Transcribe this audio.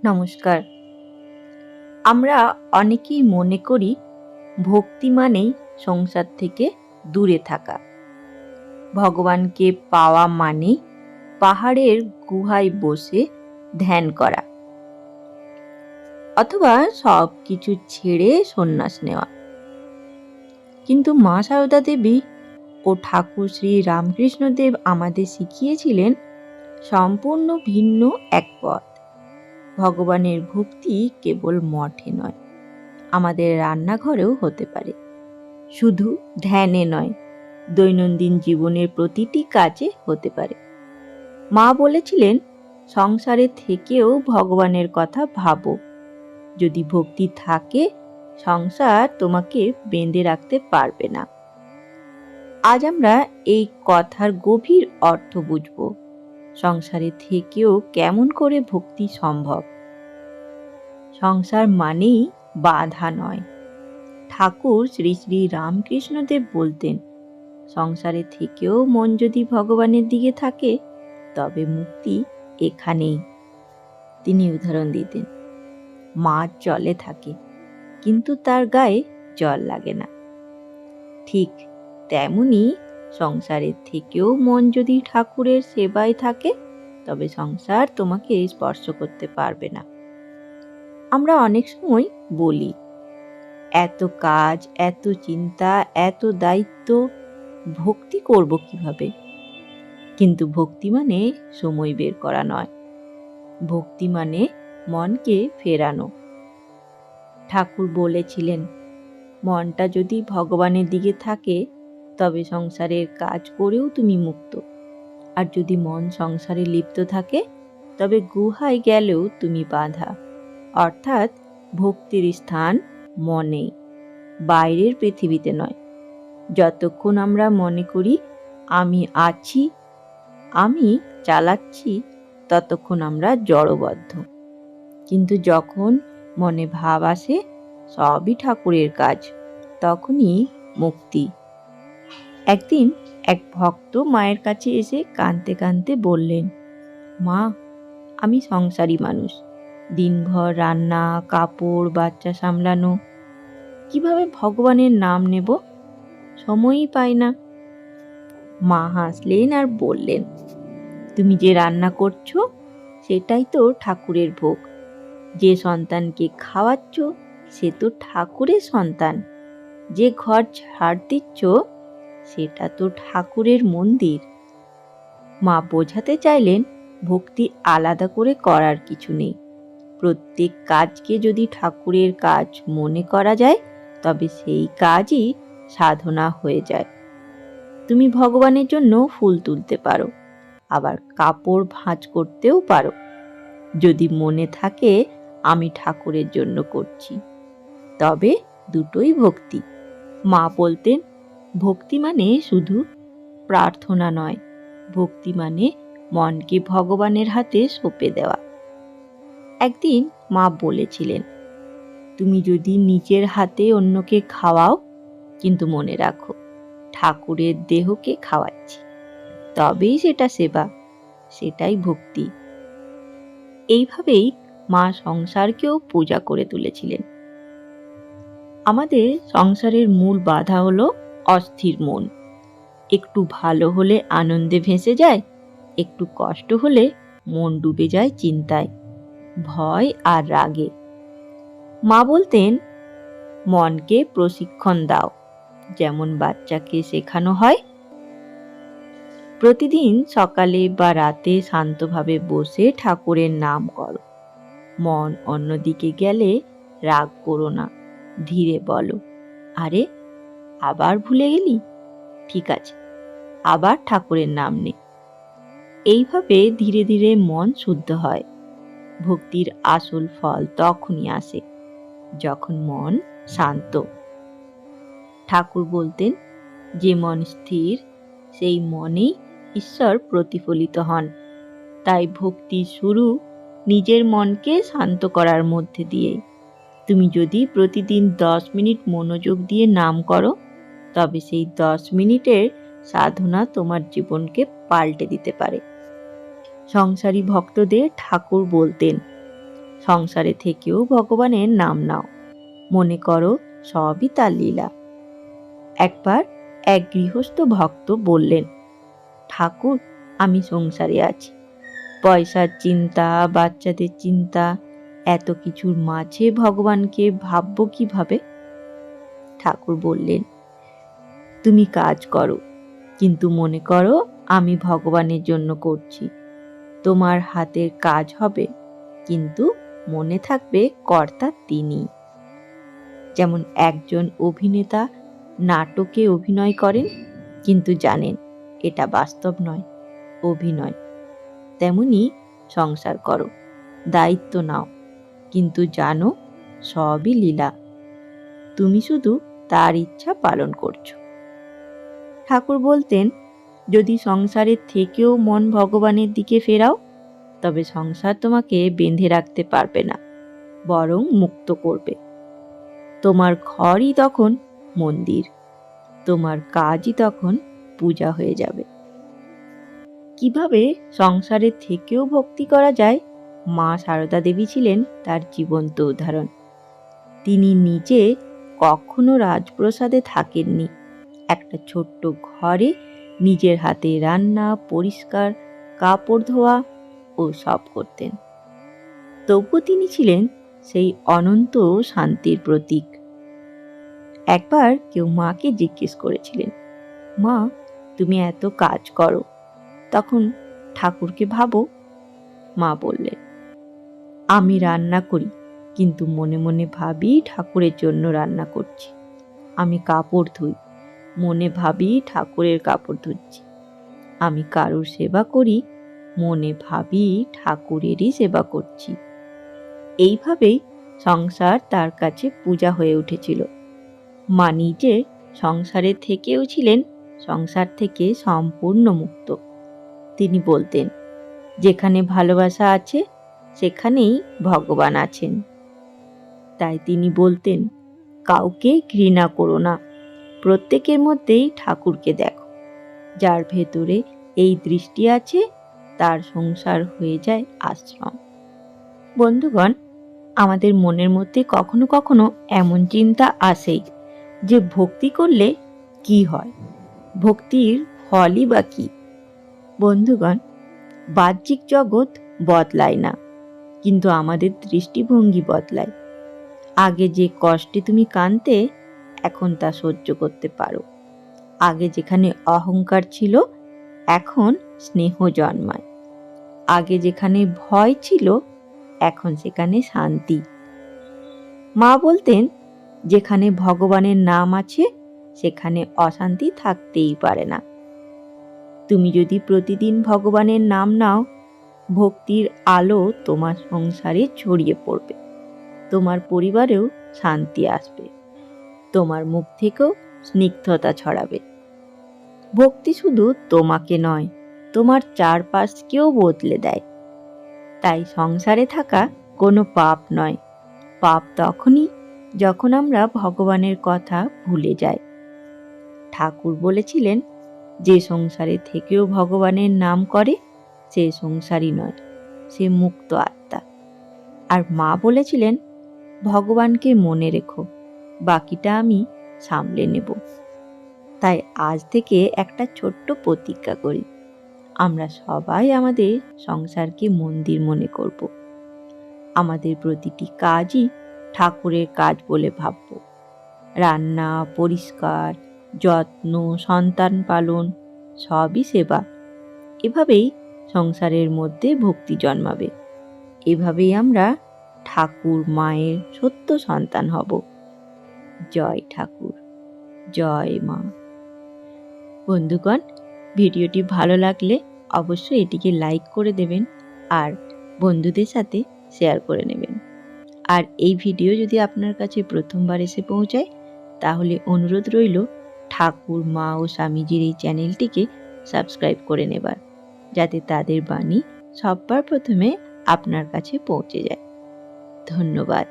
নমস্কার। আমরা অনেকেই মনে করি ভক্তি মানেই সংসার থেকে দূরে থাকা। ভগবানকে পাওয়া মানেই পাহাড়ের গুহায় বসে ধ্যান করা, অথবা সবকিছু ছেড়ে সন্ন্যাস নেওয়া। কিন্তু মা সারদা দেবী ও ঠাকুর শ্রী রামকৃষ্ণদেব আমাদের শিখিয়েছিলেন সম্পূর্ণ ভিন্ন এক পথ। ভগবানের ভক্তি কেবল মঠে নয়, আমাদের রান্নাঘরেও হতে পারে। শুধু ধ্যানে নয়, দৈনন্দিন জীবনের প্রতিটি কাজে হতে পারে। মা বলেছিলেন, সংসারে থেকেও ভগবানের কথা ভাবো। যদি ভক্তি থাকে, সংসার তোমাকে বেঁধে রাখতে পারবে না। আজ আমরা এই কথার গভীর অর্থ বুঝব। সংসারে থেকেও কেমন করে ভক্তি সম্ভব। সংসার মানেই বাধা নয়। ঠাকুর শ্রী শ্রী রামকৃষ্ণদেব বলতেন, সংসারে থেকেও মন যদি ভগবানের দিকে থাকে, তবে মুক্তি এখানেই। তিনি উদাহরণ দিতেন, মাছ জলে থাকে, কিন্তু তার গায়ে জল লাগে না। ঠিক তেমনি সংসারের থেকেও মন যদি ঠাকুরের সেবায় থাকে, তবে সংসার তোমাকে স্পর্শ করতে পারবে না। আমরা অনেক সময় বলি, এত কাজ, এত চিন্তা, এত দায়িত্ব, ভক্তি করব কিভাবে? কিন্তু ভক্তি মানে সময় বের করা নয়। ভক্তি মানে মনকে ফেরানো। ঠাকুর বলেছিলেন, মনটা যদি ভগবানের দিকে থাকে, তবে সংসারের কাজ করেও তুমি মুক্ত। আর যদি মন সংসারে লিপ্ত থাকে, তবে গুহায় গেলেও তুমি বাঁধা। অর্থাৎ ভক্তির স্থান মনে, বাইরের পৃথিবীতে নয়। যতক্ষণ আমরা মনে করি আমি আছি, আমি চালাচ্ছি, ততক্ষণ আমরা জড়বদ্ধ। কিন্তু যখন মনে ভাব আসে সবই ঠাকুরের কাজ, তখনই মুক্তি। একদিন এক ভক্ত মায়ের কাছে এসে কাঁদতে কাঁদতে বললেন, মা, আমি সংসারী মানুষ, দিনভর রান্না, কাপড়, বাচ্চা সামলানো, কিভাবে ভগবানের নাম নেব? সময়ই পাই না। মা হাসলেন আর বললেন, তুমি যে রান্না করছো সেটাই তো ঠাকুরের ভোগ। যে সন্তানকে খাওয়াচ্ছ সে তো ঠাকুরের সন্তান। যে ঘর ঝাড় দিচ্ছ সেটা তো ঠাকুরের মন্দির। মা বোঝাতে চাইলেন, ভক্তি আলাদা করে করার কিছু নেই। প্রত্যেক কাজকে যদি ঠাকুরের কাজ মনে করা যায়, তবে সেই কাজই সাধনা হয়ে যায়। তুমি ভগবানের জন্য ফুল তুলতে পারো, আবার কাপড় ভাঁজ করতেও পারো, যদি মনে থাকে আমি ঠাকুরের জন্য করছি। তবে দুটোই ভক্তি। মা বলতেন, ভক্তি মানে শুধু প্রার্থনা নয়, ভক্তি মানে মনকে ভগবানের হাতে সঁপে দেওয়া। একদিন মা বলেছিলেন, তুমি যদি নিজের হাতে অন্যকে খাওয়াও, কিন্তু মনে রাখো ঠাকুরের দেহকে খাওয়াচ্ছি, তবেই সেটা সেবা, সেটাই ভক্তি। এইভাবেই মা সংসারকেও পূজা করে তুলেছিলেন। আমাদের সংসারের মূল বাধা হলো অস্থির মন। একটু ভালো হলে আনন্দে ভেসে যায়, একটু কষ্ট হলে মন ডুবে যায় চিন্তায়, ভয় আর রাগে। মা বলতেন, মনকে প্রশিক্ষণ দাও, যেমন বাচ্চাকে শেখানো হয়। প্রতিদিন সকালে বা রাতে শান্তভাবে বসে ঠাকুরের নাম করো। মন অন্যদিকে গেলে রাগ করো না, ধীরে বলো, আরে আবার ভুলে গেলি, ঠিক আছে, আবার ঠাকুরের নাম নে। এইভাবে ধীরে ধীরে মন শুদ্ধ হয়। ভক্তির আসল ফল তখনই আসে যখন মন শান্ত। ঠাকুর বলতেন, যে মন স্থির সেই মনেই ঈশ্বর প্রতিফলিত হন। তাই ভক্তি শুরু নিজের মনকে শান্ত করার মধ্যে দিয়ে। তুমি যদি প্রতিদিন 10 মিনিট মনোযোগ দিয়ে নাম করো, তবে সেই 10 মিনিটের সাধনা তোমার জীবনকে পাল্টে দিতে পারে। সংসারী ভক্তদের ঠাকুর বলতেন, সংসারে থেকেও ভগবানের নাম নাও, মনে করো সবই তার লীলা। একবার এক গৃহস্থ ভক্ত বললেন, ঠাকুর, আমি সংসারে আছি, পয়সার চিন্তা, বাচ্চাদের চিন্তা, এত কিছুর মাঝে ভগবানকে ভাববো কিভাবে? ঠাকুর বললেন, তুমি কাজ করো, কিন্তু মনে করো আমি ভগবানের জন্য করছি। তোমার হাতের কাজ হবে, কিন্তু মনে থাকবে কর্তা তিনি। যেমন একজন অভিনেতা নাটকে অভিনয় করেন, কিন্তু জানেন এটা বাস্তব নয়, অভিনয়। তেমনি সংসার করো, দায়িত্ব নাও, কিন্তু জানো সবই লীলা, তুমি শুধু তার ইচ্ছা পালন করছো। ঠাকুর বলতেন, যদি সংসারের থেকেও মন ভগবানের দিকে ফেরাও, তবে সংসার তোমাকে বেঁধে রাখতে পারবে না, বরং মুক্ত করবে। তোমার ঘরই তখন মন্দির, তোমার কাজই তখন পূজা হয়ে যাবে। কিভাবে সংসারের থেকেও ভক্তি করা যায়, মা সারদা দেবী ছিলেন তার জীবন্ত উদাহরণ। তিনি নিজে কখনো রাজপ্রাসাদে থাকেননি, একটা ছোট্ট ঘরে নিজের হাতে রান্না, পরিষ্কার, কাপড় ধোয়া ও সব করতেন। তবু তিনি ছিলেন সেই অনন্ত শান্তির প্রতীক। একবার কেউ মাকে জিজ্ঞেস করেছিলেন, মা, তুমি এত কাজ করো, তখন ঠাকুরকে ভাবো? মা বললেন, আমি রান্না করি, কিন্তু মনে মনে ভাবি ঠাকুরের জন্য রান্না করছি। আমি কাপড় ধুই, মনে ভাবি ঠাকুরের কাপড় ধুচ্ছি। আমি কারোর সেবা করি, মনে ভাবি ঠাকুরেরই সেবা করছি। এইভাবেই সংসার তার কাছে পূজা হয়ে উঠেছিল। মা নিজে সংসারে থেকেও ছিলেন সংসার থেকে সম্পূর্ণ মুক্ত। তিনি বলতেন, যেখানে ভালোবাসা আছে সেখানেই ভগবান আছেন। তাই তিনি বলতেন, কাউকে ঘৃণা করো না, প্রত্যেকের মধ্যেই ঠাকুরকে দেখো। যার ভেতরে এই দৃষ্টি আছে তার সংসার হয়ে যায় আশ্রম। বন্ধুগণ, আমাদের মনের মধ্যে কখনো কখনো এমন চিন্তা আসেই যে ভক্তি করলে কি হয়, ভক্তির ফলই বা কি? বন্ধুগণ, বাহ্যিক জগৎ বদলায় না, কিন্তু আমাদের দৃষ্টিভঙ্গি বদলায়। আগে যে কষ্টে তুমি কাঁদতে, এখন তা সহ্য করতে পারো। আগে যেখানে অহংকার ছিল, এখন স্নেহ জন্মায়। আগে যেখানে ভয় ছিল, এখন সেখানে শান্তি। মা বলতেন, যেখানে ভগবানের নাম আছে সেখানে অশান্তি থাকতেই পারে না। তুমি যদি প্রতিদিন ভগবানের নাম নাও, ভক্তির আলো তোমার সংসারে ছড়িয়ে পড়বে, তোমার পরিবারেও শান্তি আসবে, তোমার মুখ থেকেও স্নিগ্ধতা ছড়াবে। ভক্তি শুধু তোমাকে নয়, তোমার চারপাশকেও বদলে দেয়। তাই সংসারে থাকা কোনো পাপ নয়, পাপ তখনই যখন আমরা ভগবানের কথা ভুলে যাই। ঠাকুর বলেছিলেন, যে সংসারে থেকেও ভগবানের নাম করে সে সংসারী নয়, সে মুক্ত আত্মা। আর মা বলেছিলেন, ভগবানকে মনে রেখো, বাকিটা আমি সামলে নেব। তাই আজ থেকে একটা ছোট্ট প্রতিজ্ঞা করি, আমরা সবাই আমাদের সংসারকে মন্দির মনে করব। আমাদের প্রতিটি কাজই ঠাকুরের কাজ বলে ভাবব। রান্না, পরিষ্কার, যত্ন, সন্তান পালন, সবই সেবা। এভাবেই সংসারের মধ্যে ভক্তি জন্মাবে। এভাবেই আমরা ঠাকুর মায়ের সত্য সন্তান হব। জয় ঠাকুর, জয় মা। বন্ধুগণ, ভিডিওটি ভালো লাগলে অবশ্যই এটিকে লাইক করে দেবেন আর বন্ধুদের সাথে শেয়ার করে নেবেন। আর এই ভিডিও যদি আপনার কাছে প্রথমবার এসে পৌঁছায়, তাহলে অনুরোধ রইল ঠাকুর, মা ও স্বামীজির এই চ্যানেলটিকে সাবস্ক্রাইব করে নেবার, যাতে তাদের বাণী সবার প্রথমে আপনার কাছে পৌঁছে যায়। ধন্যবাদ।